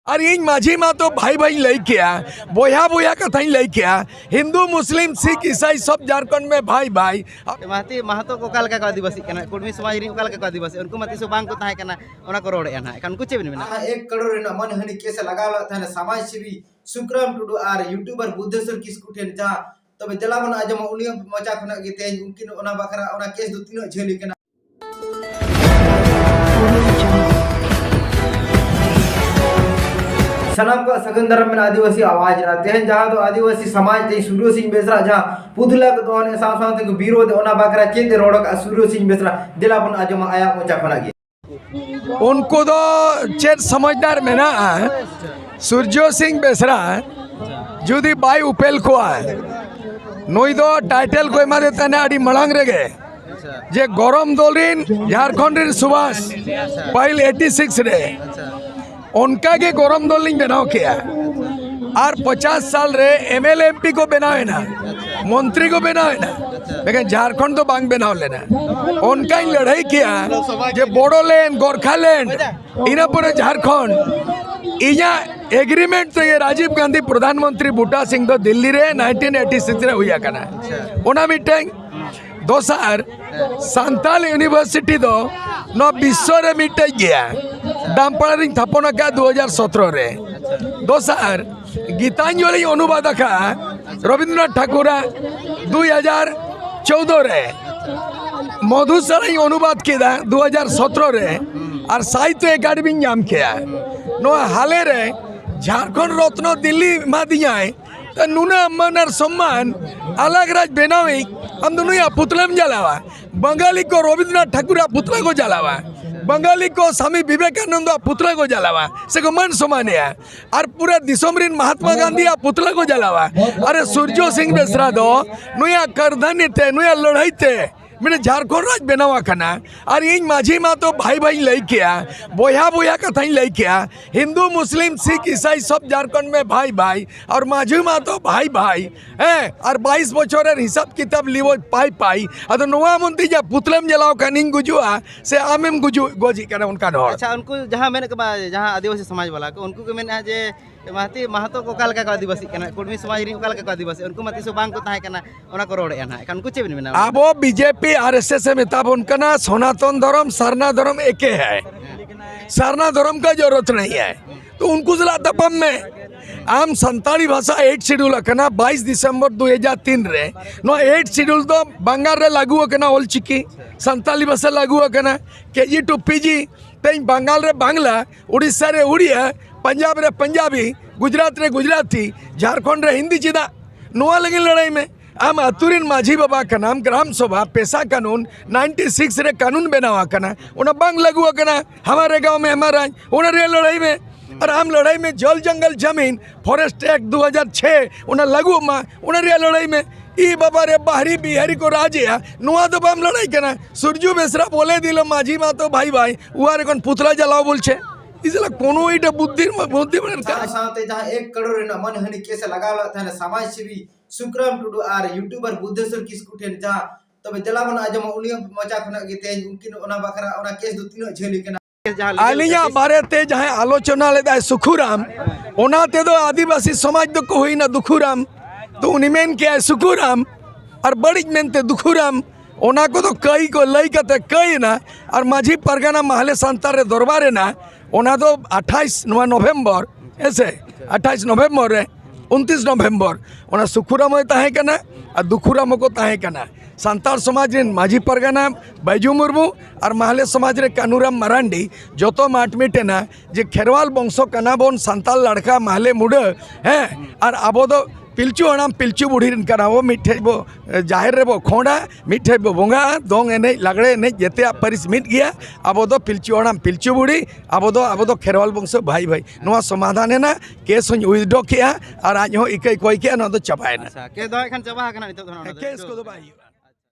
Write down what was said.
और इन माझी मा तो भाई भाई लई किया बोया बोया कथा लई किया हिंदू मुस्लिम सिख ईसाई सब झारखंड में भाई भाई महती महतो को काल का आदिवासी कना कुर्मी समाज री काल का आदिवासी उनको मती सो बांग को ताहे कना ओना को रोड़े ना एकान कुछ बिन बिना 1 करोड़ रेना मन हनी केस लगावला थाने समाज सेवी सुकराम टुडू आर यूट्यूबर बुद्धेश्वर किस्कु ठेन जा तबे जलावन आजम उनी मचा खना गे तेज उनकिन ओना बखरा ओना केस दो तीनो झेली कना सनम को सगन धर्म में आदिवासी आवाज रहते हैं जहां तो आदिवासी समाज ते सूर्य सिंह बेसरा जहां पुदला को दोने साथ विरोध ओना बकरा चेते रोडक सूर्य सिंह बेसरा दिलापन आजम आया मोचा खना गे उनको तो चेत समझदार में ना सूर्य सिंह बेसरा जुदी बाई उपेल को नई दो टाइटल को एमा देता ने आडी मलांग रेगे जे गरम दलिन झारखंड सुभाष पहल 86 रे उनका के गरम दल बनाव किया और 50 साल रे एमएलए एमपी को बनावे ना मंत्री को बनावे ना लेकिन झारखंड तो बांग बनाव लेना उनका ही लड़ाई किया जे बोडोलैंड गोरखालैंड इना पर झारखंड इया एग्रीमेंट तो ये राजीव गांधी प्रधानमंत्री बूटा सिंह तो दिल्ली रे 1986 रे हुआ कना ओना मीटिंग दोसार सांताल यूनिवर्सिटी दो न विश्व रे मिटे गया दामपाड़ा रिंग थापन का 2017 रे दोसार गीतांजलि अनुवाद का रविंद्रनाथ ठाकुर 2014 रे मधुसराई अनुवाद किया 2017 रे और साहित्य एकाडेमी नाम किया नो हाले रे झारखंड रत्न दिल्ली मा दिया तो नुना अम्मान सम्मान अलग राज बनावे हम दोनों यहाँ पुतला में जलावा बंगाली को रविंद्रनाथ ठाकुर पुतला को जलावा बंगाली को स्वामी विवेकानंद पुतला को जलावा से को मन सम्मान है और पूरा दिसोमरीन महात्मा गांधी पुतला को जलावा अरे सूर्य सिंह बेसरा दो नुया करधनी थे नुया लड़ाई थे मैंने झारखंड राज बनावा खाना और इन माझी मा तो भाई भाई लई किया बोया बोया कथा लई किया हिंदू मुस्लिम सिख ईसाई सब झारखंड में भाई भाई और माझी मा तो भाई भाई है और 22 बछर हिसाब किताब लिवो पाई पाई अद नोआ मंत्री जा पुतलम जलाओ कनिंग गुजुआ से आमेम गुजु गोजी कना उनका ढोल अच्छा उनको जहां मैंने जहां आदिवासी समाज वाला को उनको के मैंने जे महती महतो को काल का आदिवासी कना कुर्मी समाज री काल का आदिवासी उनको मती सो बांग को ताहे कना ओना को रोड़े ना एकान कुछ बिन बिना अब बीजेपी आरएसएस में तब उनका ना सनातन धर्म सरना धर्म एक है सरना धर्म का जरूरत नहीं है तो उनको जला दपम में आम संताली भाषा 8 शेड्यूल कना 22 दिसंबर 2003 रे नो 8 शेड्यूल तो बंगाल रे लागू कना ओल चिकी संताली भाषा लागू कना केजी टू पीजी तेज बंगाल रे बांग्ला उड़ीसा रे उड़िया पंजाब रे पंजाबी गुजरात रे गुजराती झारखंड रे हिंदी चिदा नुआ लगे लड़ाई में आम अतुरीन माझी बाबा का नाम ग्राम सभा पेशा कानून 96 रे कानून बनावा कना उना बांग लगुआ कना हमारे गांव में हमारा उना रे लड़ाई में और आम लड़ाई में जल जंगल जमीन फॉरेस्ट एक्ट 2006 उना लगू मा उना रे लड़ाई में ई बाबा रे बाहरी बिहारी को राजिया नुआ तो बाम लड़ाई कना सूर्य बेसरा बोले दिलो माझी मा तो भाई भाई उहारे कोन पुतला जलाओ बोलछे इसला कोनो इटा बुद्धि बन का साथे जहां 1 करोड़ रेना मन हनी केस लगावला थाने समाज सेवी सुकराम टुडू आर यूट्यूबर बुद्धेश्वर किस्कु ठेन जा तबे जलावन आजम उनी मचा खना गे तेज उनकिन ओना बखरा ओना केस दो तीनो झेली कना आलिया बारे ते जहां आलोचना लेदा सुखुराम ओना ते दो आदिवासी समाज दो को होइना दुखुराम तो उनी मेन के सुखुराम और बड़ी मेनते दुखुराम ओना को तो कई को लई कते कई ना और माझी परगना महले संतार रे दरबार ना ओना तो 28 नवंबर ऐसे 28 नवंबर रे 29 नवंबर ओना सुखुराम ताहे कना और दुखुराम को ताहे कना संताल समाज रे माझी परगना बैजू मुर्मू और महले समाज रे कानूराम मारांडी जो माट मिटेना जे खेरवाल वंशो कना बोन संताल लड़का महले मुड़ हैं और आबो दो पिलचू हड़ाम पिलचू बुढ़ी कना वो मिठे बो जाहिर रे बो खोड़ा मिठे बो बोंगा दोंग एने लगड़े एने जेते परिस मिट गया अब दो पिलचू हड़ाम पिलचू बुढ़ी अब दो खेरवाल वंश भाई भाई नोआ समाधान है ना केस उइडो किया और आज हो इकई कोई किया ना तो चबाए ना के दो एखन चबा कना नितो केस को दो भाई